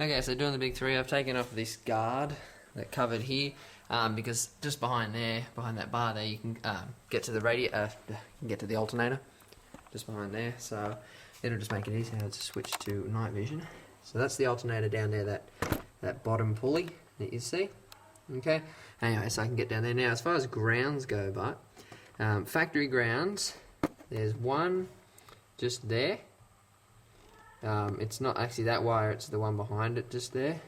Okay, so doing the big three, I've taken off this guard that covered here, because just behind there, behind that bar there, you can get to the alternator, just behind there. So it'll just make it easier to switch to night vision. So that's the alternator down there, that bottom pulley that you see. Okay. Anyway, so I can get down there now. As far as grounds go, but factory grounds, there's one just there. It's not actually that wire, it's the one behind it just there.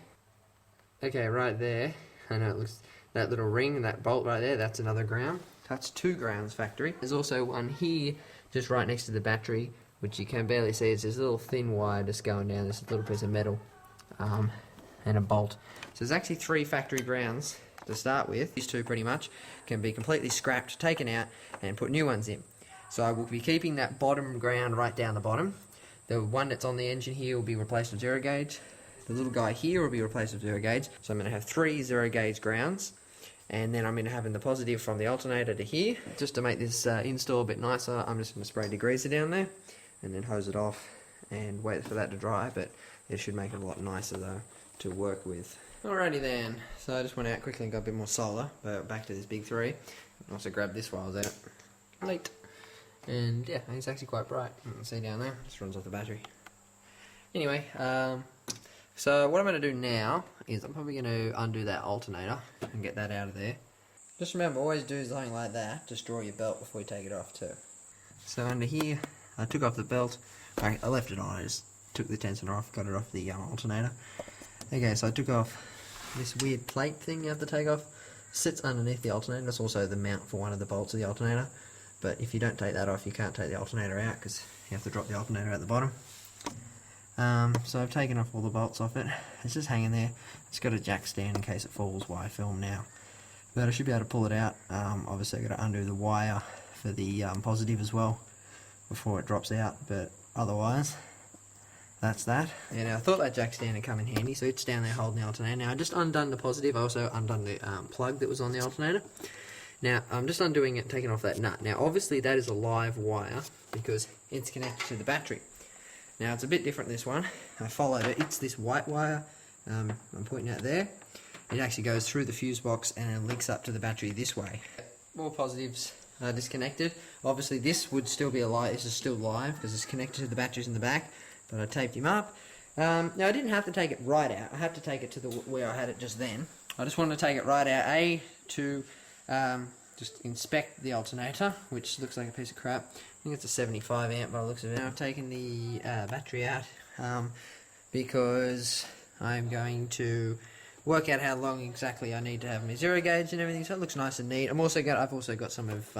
Okay, right there, I know it looks, that little ring, that bolt right there, that's another ground. That's 2 grounds factory. There's also one here, just right next to the battery, which you can barely see. It's this little thin wire just going down, this little piece of metal, and a bolt. So there's actually 3 factory grounds to start with. These 2 pretty much can be completely scrapped, taken out, and put new ones in. So I will be keeping that bottom ground right down the bottom. The one that's on the engine here will be replaced with 0 gauge. The little guy here will be replaced with 0 gauge. So I'm going to have 3 0 gauge grounds. And then I'm going to have in the positive from the alternator to here. Just to make this install a bit nicer, I'm just going to spray degreaser down there. And then hose it off and wait for that to dry. But it should make it a lot nicer though to work with. Alrighty then. So I just went out quickly and got a bit more solder. But back to this big 3. I also grabbed this while I was out. Late. And yeah, it's actually quite bright. You can see down there, just runs off the battery. Anyway, so what I'm going to do now is I'm probably going to undo that alternator and get that out of there. Just remember, always do something like that. Just draw your belt before you take it off too. So under here, I took off the belt. I left it on, I just took the tensioner off, got it off the alternator. Okay, so I took off this weird plate thing you have to take off. Sits underneath the alternator. That's also the mount for one of the bolts of the alternator. But if you don't take that off, you can't take the alternator out because you have to drop the alternator at the bottom. So I've taken off all the bolts off it. It's just hanging there. It's got a jack stand in case it falls while I film now. But I should be able to pull it out. Obviously I've got to undo the wire for the positive as well before it drops out. But otherwise, that's that. And I thought that jack stand would come in handy, so it's down there holding the alternator. Now I just undone the positive. I also undone the plug that was on the alternator. Now, I'm just undoing it and taking off that nut. Now, obviously, that is a live wire because it's connected to the battery. Now, it's a bit different, this one. I followed it. It's this white wire I'm pointing out there. It actually goes through the fuse box and it links up to the battery this way. More positives are disconnected. Obviously, this would still be alive. This is still live because it's connected to the batteries in the back, but I taped him up. Now, I didn't have to take it right out. I have to take it to where I had it just then. I just wanted to take it right out, to just inspect the alternator, which looks like a piece of crap. I think it's a 75 amp by the looks of it. Now I've taken the battery out because I'm going to work out how long exactly I need to have my 0 gauge and everything, so it looks nice and neat. I've also got some of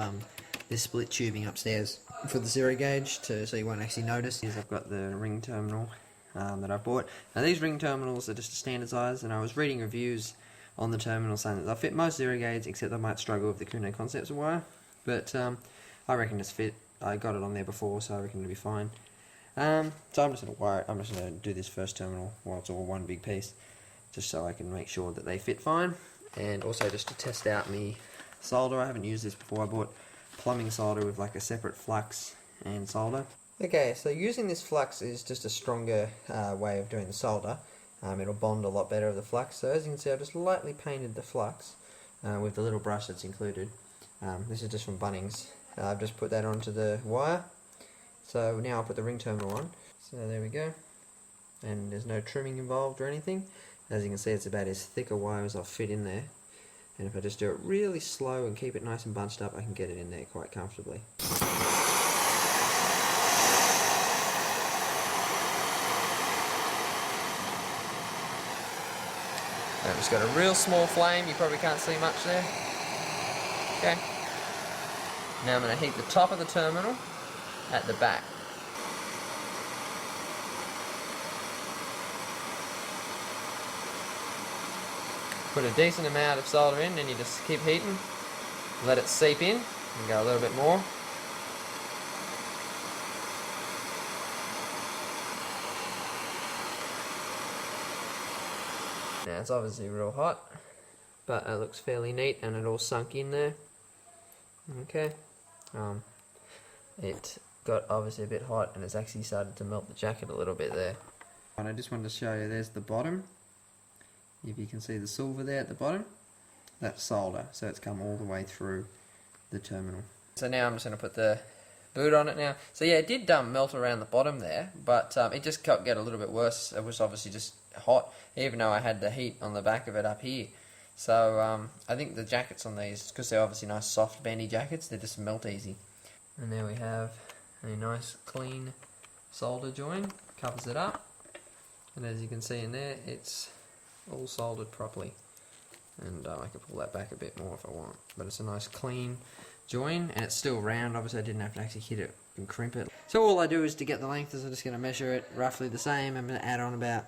this split tubing upstairs for the 0 gauge, so you won't actually notice. Here's I've got the ring terminal that I bought. Now these ring terminals are just a standard size, and I was reading reviews on the terminal saying that they'll fit most 0 gauge, except I might struggle with the Kuno Concepts wire. But I reckon it's fit. I got it on there before, so I reckon it'll be fine. So I'm just going to wire it. I'm just going to do this first terminal while it's all one big piece, just so I can make sure that they fit fine. And also just to test out my solder. I haven't used this before. I bought plumbing solder with like a separate flux and solder. Okay, so using this flux is just a stronger way of doing the solder. It'll bond a lot better with the flux. So as you can see, I've just lightly painted the flux with the little brush that's included. This is just from Bunnings. I've just put that onto the wire. So now I'll put the ring terminal on. So there we go. And there's no trimming involved or anything. As you can see, it's about as thick a wire as I'll fit in there. And if I just do it really slow and keep it nice and bunched up, I can get it in there quite comfortably. I've just got a real small flame, you probably can't see much there. Okay. Now I'm going to heat the top of the terminal at the back. Put a decent amount of solder in, and you just keep heating, let it seep in, and go a little bit more. Now it's obviously real hot, but it looks fairly neat and it all sunk in there. Okay, it got obviously a bit hot and it's actually started to melt the jacket a little bit there. And I just wanted to show you, there's the bottom. If you can see the silver there at the bottom, that's solder, so it's come all the way through the terminal. So now I'm just going to put the boot on it now. So yeah, it did melt around the bottom there, but it just got a little bit worse. It was obviously just hot, even though I had the heat on the back of it up here. So I think the jackets on these, because they're obviously nice soft bendy jackets, they just melt easy. And there we have a nice clean solder join, covers it up, and as you can see in there, it's all soldered properly. And I can pull that back a bit more if I want, but it's a nice clean join, and it's still round. Obviously I didn't have to actually hit it and crimp it. So all I do is, to get the length, is I'm just going to measure it roughly the same. I'm going to add on about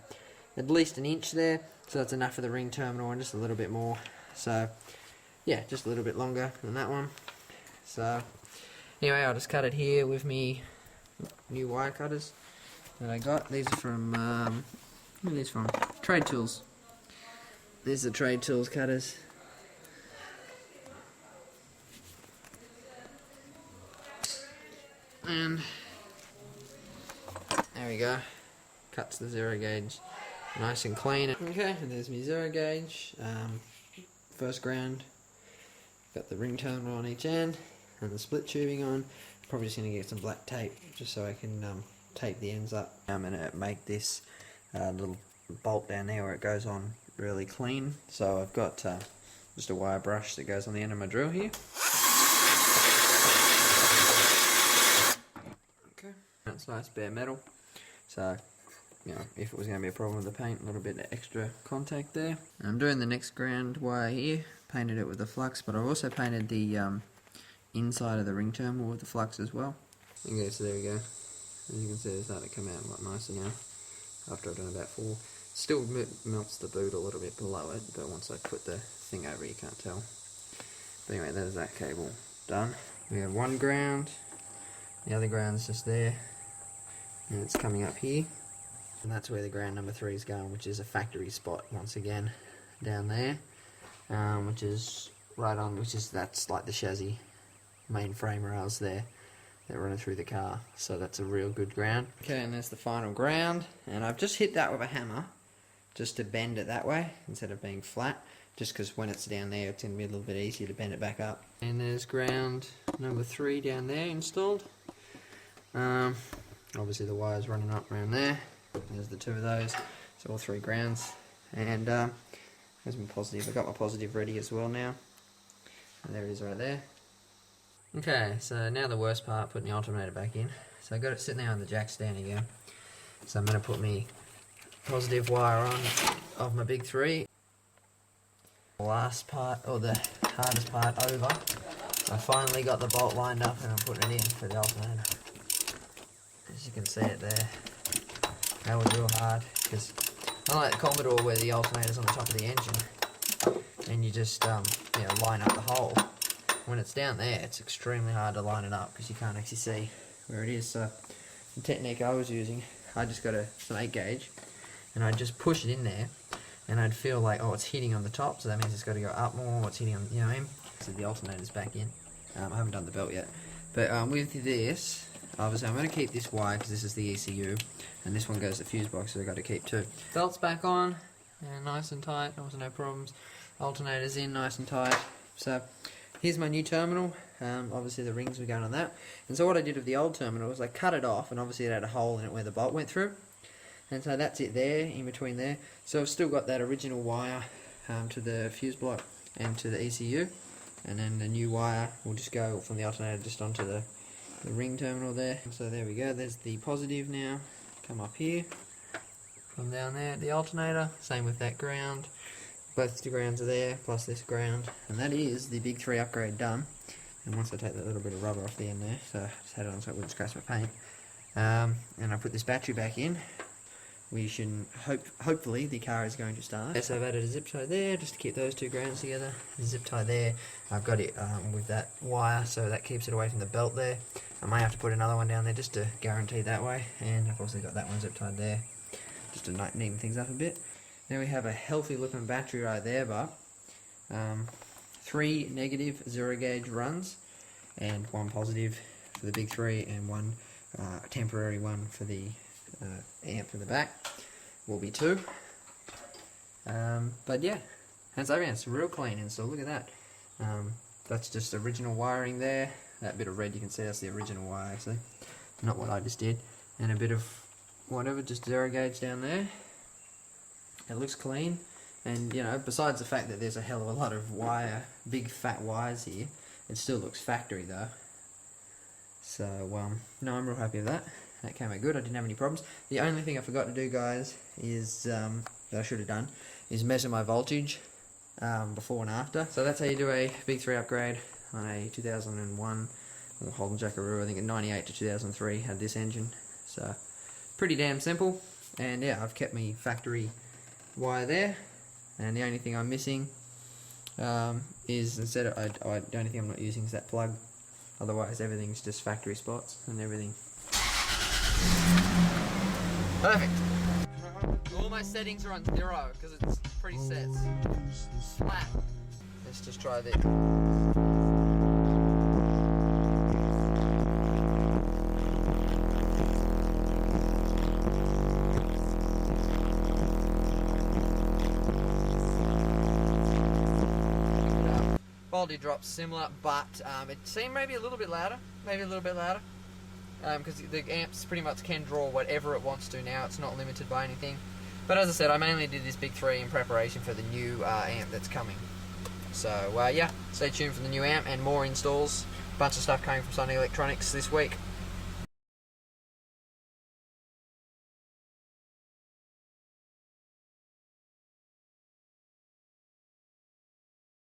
at least an inch there, so that's enough for the ring terminal, and just a little bit more. So yeah, just a little bit longer than that one. So anyway, I'll just cut it here with me new wire cutters that I got. These are from where are these from? Trade Tools. These are Trade Tools cutters. And there we go. Cuts the 0 gauge nice and clean. Okay, and there's my 0 gauge. First ground. Got the ring terminal on each end and the split tubing on. Probably just going to get some black tape just so I can tape the ends up. I'm going to make this little bolt down there where it goes on really clean. So I've got just a wire brush that goes on the end of my drill here. Okay, that's nice bare metal. So, you know, if it was going to be a problem with the paint, a little bit of extra contact there. And I'm doing the next ground wire here. Painted it with the flux, but I've also painted the inside of the ring terminal with the flux as well. Okay, so there we go. As you can see, it's starting to come out a lot nicer now after I've done about 4. Still melts the boot a little bit below it, but once I put the thing over, you can't tell. But anyway, there's that cable done. We have one ground, the other ground's just there, and it's coming up here. And that's where the ground number 3 is going, which is a factory spot once again down there, which is right on, that's like the chassis main frame rails there that are running through the car, so that's a real good ground. Okay, and there's the final ground, and I've just hit that with a hammer just to bend it that way instead of being flat, just because when it's down there it's going to be a little bit easier to bend it back up. And there's ground number 3 down there installed. Obviously the wire's running up around there. There's the 2 of those, so all 3 grounds. And there's my positive. I've got my positive ready as well now, and there it is right there. Okay, so now the worst part, putting the alternator back in. So I got it sitting there on the jack stand again. So I'm going to put my positive wire on of my big 3. The last part, or the hardest part, over. I finally got the bolt lined up and I'm putting it in for the alternator. As you can see it there, that was real hard, because unlike the Commodore where the alternator's on the top of the engine and you just you know, line up the hole, when it's down there it's extremely hard to line it up because you can't actually see where it is. So the technique I was using, I just got some 8 gauge and I'd just push it in there and I'd feel like, oh, it's hitting on the top, so that means it's got to go up more, it's hitting on, you know what I mean? So the alternator's back in. I haven't done the belt yet, but with this, obviously I'm going to keep this wire because this is the ECU, and this one goes to the fuse box, so I've got to keep 2. Belt's back on, and nice and tight, also no problems. Alternator's in, nice and tight. So here's my new terminal. Obviously the rings were going on that, and so what I did with the old terminal was I cut it off, and obviously it had a hole in it where the bolt went through, and so that's it there, in between there. So I've still got that original wire to the fuse block and to the ECU, and then the new wire will just go from the alternator just onto the ring terminal there. So there we go, there's the positive now, come up here, from down there, the alternator, same with that ground. Both the grounds are there, plus this ground, and that is the big 3 upgrade done. And once I take that little bit of rubber off the end there, so I just had it on so it wouldn't scratch my paint, and I put this battery back in, we should hopefully the car is going to start. So I've added a zip tie there just to keep those 2 grounds together. The zip tie there, I've got it with that wire, so that keeps it away from the belt there. I may have to put another one down there just to guarantee that way, and I've also got that one zip tied there just to neaten things up a bit. Now we have a healthy looking battery right there, but 3 negative 0 gauge runs and 1 positive for the big 3 and 1 temporary one for the amp in the back. will be 2. But yeah, hands over, it's real clean install. Look at that. That's just original wiring there. That bit of red you can see, that's the original wire actually, not what I just did. And a bit of whatever, just 0 gauge down there. It looks clean, and you know, besides the fact that there's a hell of a lot of wire, big fat wires here, it still looks factory though. So no, I'm real happy with that. That came out good. I didn't have any problems. The only thing I forgot to do, guys, is that I should have done, is measure my voltage before and after. So that's how you do a Big 3 upgrade on a 2001 Holden Jackaroo. I think a 98 to 2003 had this engine. So pretty damn simple. And yeah, I've kept me factory wire there. And the only thing I'm missing is, instead of, the only thing I'm not using is that plug. Otherwise everything's just factory spots and everything. Perfect. All my settings are on 0 because it's presets. Flat. Let's just try this. Voltage drops similar, but it seemed maybe a little bit louder. Because the amps pretty much can draw whatever it wants to now. It's not limited by anything. But as I said, I mainly did this Big 3 in preparation for the new amp that's coming. So yeah, stay tuned for the new amp and more installs. Bunch of stuff coming from Sony Electronics this week.